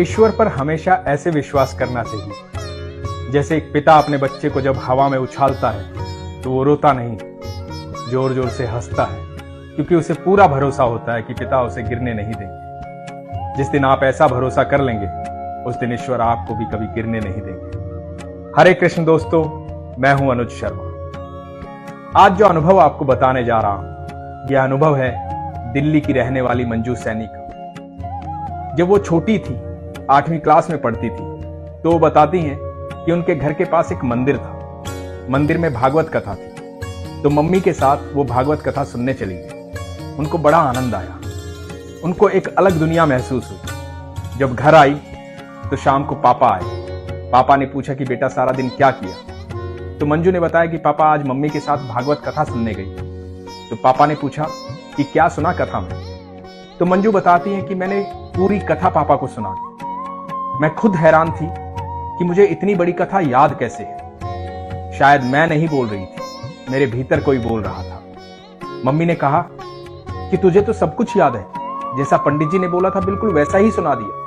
ईश्वर पर हमेशा ऐसे विश्वास करना चाहिए जैसे एक पिता अपने बच्चे को जब हवा में उछालता है तो वो रोता नहीं, जोर जोर से हंसता है, क्योंकि उसे पूरा भरोसा होता है कि पिता उसे गिरने नहीं देंगे। जिस दिन आप ऐसा भरोसा कर लेंगे उस दिन ईश्वर आपको भी कभी गिरने नहीं देंगे। हरे कृष्ण दोस्तों, मैं हूं अनुज शर्मा। आज जो अनुभव आपको बताने जा रहा हूं, यह अनुभव है दिल्ली की रहने वाली मंजू सैनी का। जब वो छोटी थी, 8वीं क्लास में पढ़ती थी, तो वो बताती हैं कि उनके घर के पास एक मंदिर था। मंदिर में भागवत कथा थी, तो मम्मी के साथ वो भागवत कथा सुनने चली गई। उनको बड़ा आनंद आया, उनको एक अलग दुनिया महसूस हुई। जब घर आई तो शाम को पापा आए। पापा ने पूछा कि बेटा सारा दिन क्या किया? तो मंजू ने बताया कि पापा आज मम्मी के साथ भागवत कथा सुनने गई। तो पापा ने पूछा कि क्या सुना कथा में? तो मंजू बताती है कि मैंने पूरी कथा पापा को सुना दी। मैं खुद हैरान थी कि मुझे इतनी बड़ी कथा याद कैसे है। शायद मैं नहीं बोल रही थी, मेरे भीतर कोई बोल रहा था। मम्मी ने कहा कि तुझे तो सब कुछ याद है, जैसा पंडित जी ने बोला था बिल्कुल वैसा ही सुना दिया।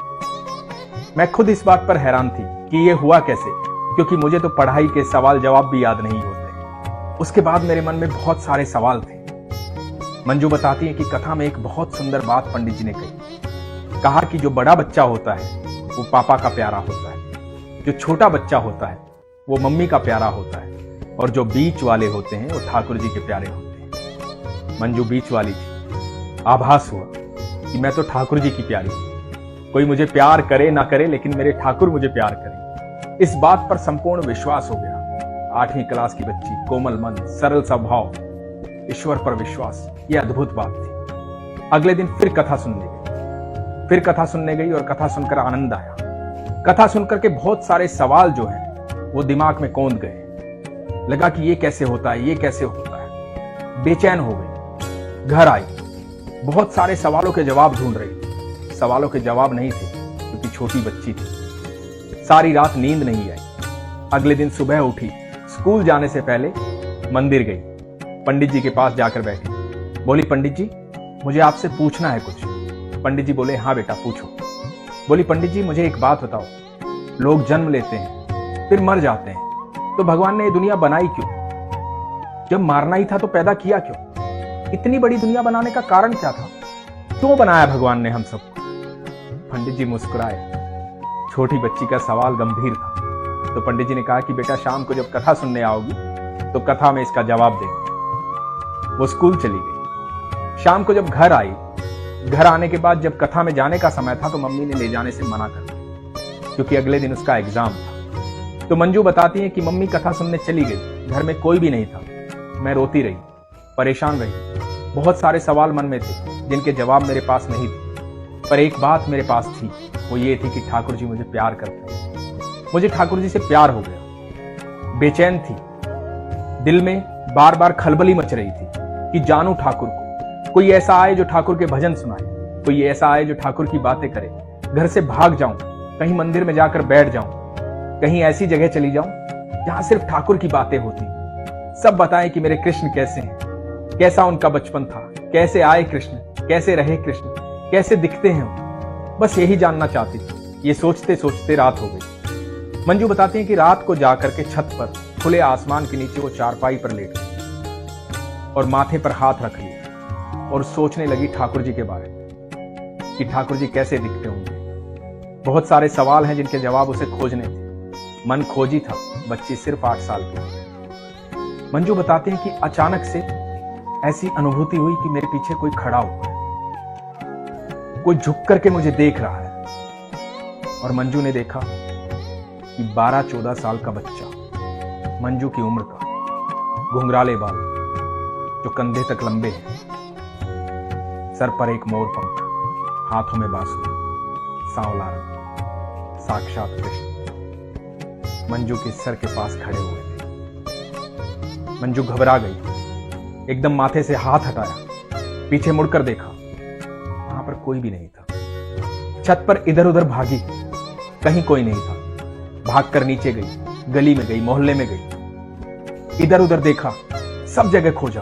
मैं खुद इस बात पर हैरान थी कि यह हुआ कैसे, क्योंकि मुझे तो पढ़ाई के सवाल जवाब भी याद नहीं होते। उसके बाद मेरे मन में बहुत सारे सवाल थे। मंजू बताती है कि कथा में एक बहुत सुंदर बात पंडित जी ने कही। कहा कि जो बड़ा बच्चा होता है वो पापा का प्यारा होता है, जो छोटा बच्चा होता है वो मम्मी का प्यारा होता है, और जो बीच वाले होते हैं वो ठाकुर जी के प्यारे होते हैं। मंजू बीच वाली थी। आभास हुआ कि मैं तो ठाकुर जी की प्यारी हूं। कोई मुझे प्यार करे ना करे, लेकिन मेरे ठाकुर मुझे प्यार करें, इस बात पर संपूर्ण विश्वास हो गया। 8वीं क्लास की बच्ची, कोमल मन, सरल स्वभाव, ईश्वर पर विश्वास, यह अद्भुत बात थी। अगले दिन फिर कथा सुनने गई और कथा सुनकर आनंद आया। कथा सुनकर के बहुत सारे सवाल जो हैं वो दिमाग में कौंध गए। लगा कि ये कैसे होता है, ये कैसे होता है। बेचैन हो गई। घर आई, बहुत सारे सवालों के जवाब ढूंढ रही थी। सवालों के जवाब नहीं थे, क्योंकि छोटी बच्ची थी। सारी रात नींद नहीं आई। अगले दिन सुबह उठी, स्कूल जाने से पहले मंदिर गई। पंडित जी के पास जाकर बैठी। बोली, पंडित जी मुझे आपसे पूछना है कुछ। पंडित जी बोले, हाँ बेटा पूछो। बोली, पंडित जी मुझे एक बात बताओ, लोग जन्म लेते हैं फिर मर जाते हैं, तो भगवान ने ये दुनिया बनाई क्यों? जब मारना ही था तो पैदा किया क्यों? इतनी बड़ी दुनिया बनाने का कारण क्या था? क्यों बनाया भगवान ने हम सबको? पंडित जी मुस्कुराए। छोटी बच्ची का सवाल गंभीर था। तो पंडित जी ने कहा कि बेटा शाम को जब कथा सुनने आओगी तो कथा में इसका जवाब देंगे। वो स्कूल चली गई। शाम को जब घर आई, घर आने के बाद जब कथा में जाने का समय था तो मम्मी ने ले जाने से मना कर दिया, क्योंकि अगले दिन उसका एग्जाम था। तो मंजू बताती है कि मम्मी कथा सुनने चली गई, घर में कोई भी नहीं था। मैं रोती रही, परेशान रही। बहुत सारे सवाल मन में थे जिनके जवाब मेरे पास नहीं थे, पर एक बात मेरे पास थी, वो ये थी कि ठाकुर जी मुझे प्यार करते हैं। मुझे ठाकुर जी से प्यार हो गया। बेचैन थी, दिल में बार बार खलबली मच रही थी कि जानू ठाकुर को। कोई ऐसा आए जो ठाकुर के भजन सुनाए, कोई ऐसा आए जो ठाकुर की बातें करे। घर से भाग जाऊं, कहीं मंदिर में जाकर बैठ जाऊं, कहीं ऐसी जगह चली जाऊं जहां सिर्फ ठाकुर की बातें होती। सब बताएं कि मेरे कृष्ण कैसे हैं, कैसा उनका बचपन था, कैसे आए कृष्ण, कैसे रहे कृष्ण, कैसे दिखते हैं। बस यही जानना चाहती थी। ये सोचते सोचते रात हो गई। मंजू बताती है कि रात को जाकर के छत पर खुले आसमान के नीचे वो चारपाई पर लेट गई और माथे पर हाथ रख लिया और सोचने लगी ठाकुर जी के बारे में, कि ठाकुर जी कैसे दिखते होंगे। बहुत सारे सवाल हैं जिनके जवाब उसे खोजने थे। मन खोजी था, बच्ची सिर्फ 8 साल की। मंजू बताते हैं कि अचानक से ऐसी अनुभूति हुई कि मेरे पीछे कोई खड़ा हुआ है, कोई झुक करके मुझे देख रहा है। और मंजू ने देखा कि 12-14 साल का बच्चा, मंजू की उम्र का, घुंघराले बाल जो कंधे तक लंबे हैं, सर पर एक मोर पंख, हाथों में बांसुरी, सांवला रंग, साक्षात कृष्ण मंजू के सर के पास खड़े हुए थे। मंजू घबरा गई, एकदम माथे से हाथ हटाया, पीछे मुड़कर देखा, वहां पर कोई भी नहीं था। छत पर इधर उधर भागी, कहीं कोई नहीं था। भागकर नीचे गई, गली में गई, मोहल्ले में गई, इधर उधर देखा, सब जगह खोजा,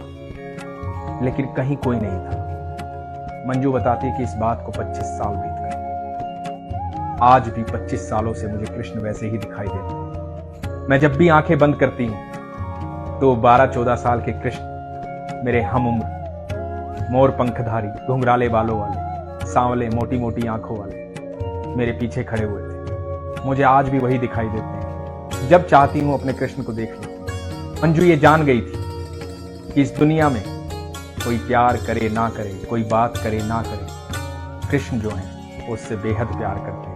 लेकिन कहीं कोई नहीं था। मंजू बताती है कि इस बात को 25 साल बीत गए। आज भी 25 सालों से मुझे कृष्ण वैसे ही दिखाई देते हैं। मैं जब भी आंखें बंद करती हूं तो 12-14 साल के कृष्ण मेरे हम उम्र, मोर पंखधारी, घुंघराले बालों वाले, सांवले, मोटी मोटी आंखों वाले मेरे पीछे खड़े हुए थे। मुझे आज भी वही दिखाई देते हैं। जब चाहती हूं अपने कृष्ण को देख लेती हूं। मंजू ये जान गई थी कि इस दुनिया में कोई प्यार करे ना करे, कोई बात करे ना करे, कृष्ण जो है वो उससे बेहद प्यार करते हैं।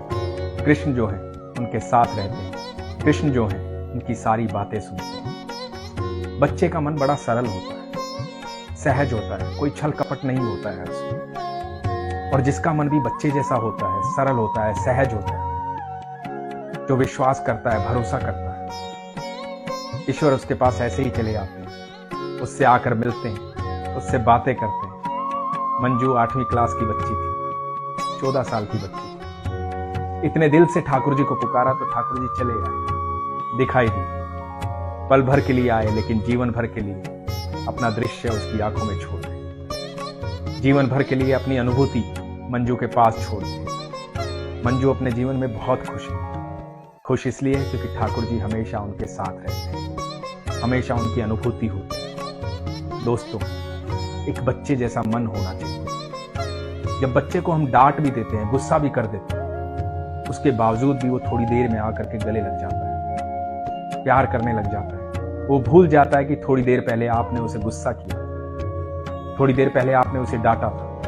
कृष्ण जो है उनके साथ रहते हैं। कृष्ण जो है उनकी सारी बातें सुनते हैं। बच्चे का मन बड़ा सरल होता है, सहज होता है, कोई छल कपट नहीं होता है उसमें। और जिसका मन भी बच्चे जैसा होता है, सरल होता है, सहज होता है, जो विश्वास करता है, भरोसा करता है, ईश्वर उसके पास ऐसे ही चले आते हैं, उससे आकर मिलते हैं, उससे बातें करते हैं। मंजू 8वीं क्लास की बच्ची थी, 14 साल की बच्ची थी। इतने दिल से ठाकुर जी को पुकारा तो ठाकुर जी चले आए, दिखाई दी। पल भर के लिए आए लेकिन जीवन भर के लिए अपना दृश्य उसकी आंखों में छोड़ दे। जीवन भर के लिए अपनी अनुभूति मंजू के पास छोड़ दे। मंजू अपने जीवन में बहुत खुश है। खुश इसलिए क्योंकि ठाकुर जी हमेशा उनके साथ रहते हैं, हमेशा उनकी अनुभूति होती है। दोस्तों, एक बच्चे जैसा मन होना चाहिए। जब बच्चे को हम डांट भी देते हैं, गुस्सा भी कर देते हैं, उसके बावजूद भी वो थोड़ी देर में आकर के गले लग जाता है, प्यार करने लग जाता है। वो भूल जाता है कि थोड़ी देर पहले आपने उसे गुस्सा किया, थोड़ी देर पहले आपने उसे डांटा था,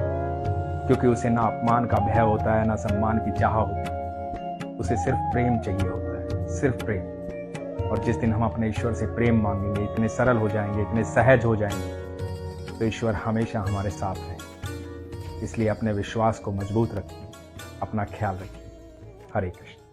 क्योंकि उसे ना अपमान का भय होता है, ना सम्मान की चाह होती है। उसे सिर्फ प्रेम चाहिए होता है, सिर्फ प्रेम। और जिस दिन हम अपने ईश्वर से प्रेम मांगेंगे, इतने सरल हो जाएंगे, इतने सहज हो जाएंगे, तो ईश्वर हमेशा हमारे साथ रहेगा। इसलिए अपने विश्वास को मजबूत रखिए, अपना ख्याल रखिए। हरे कृष्ण।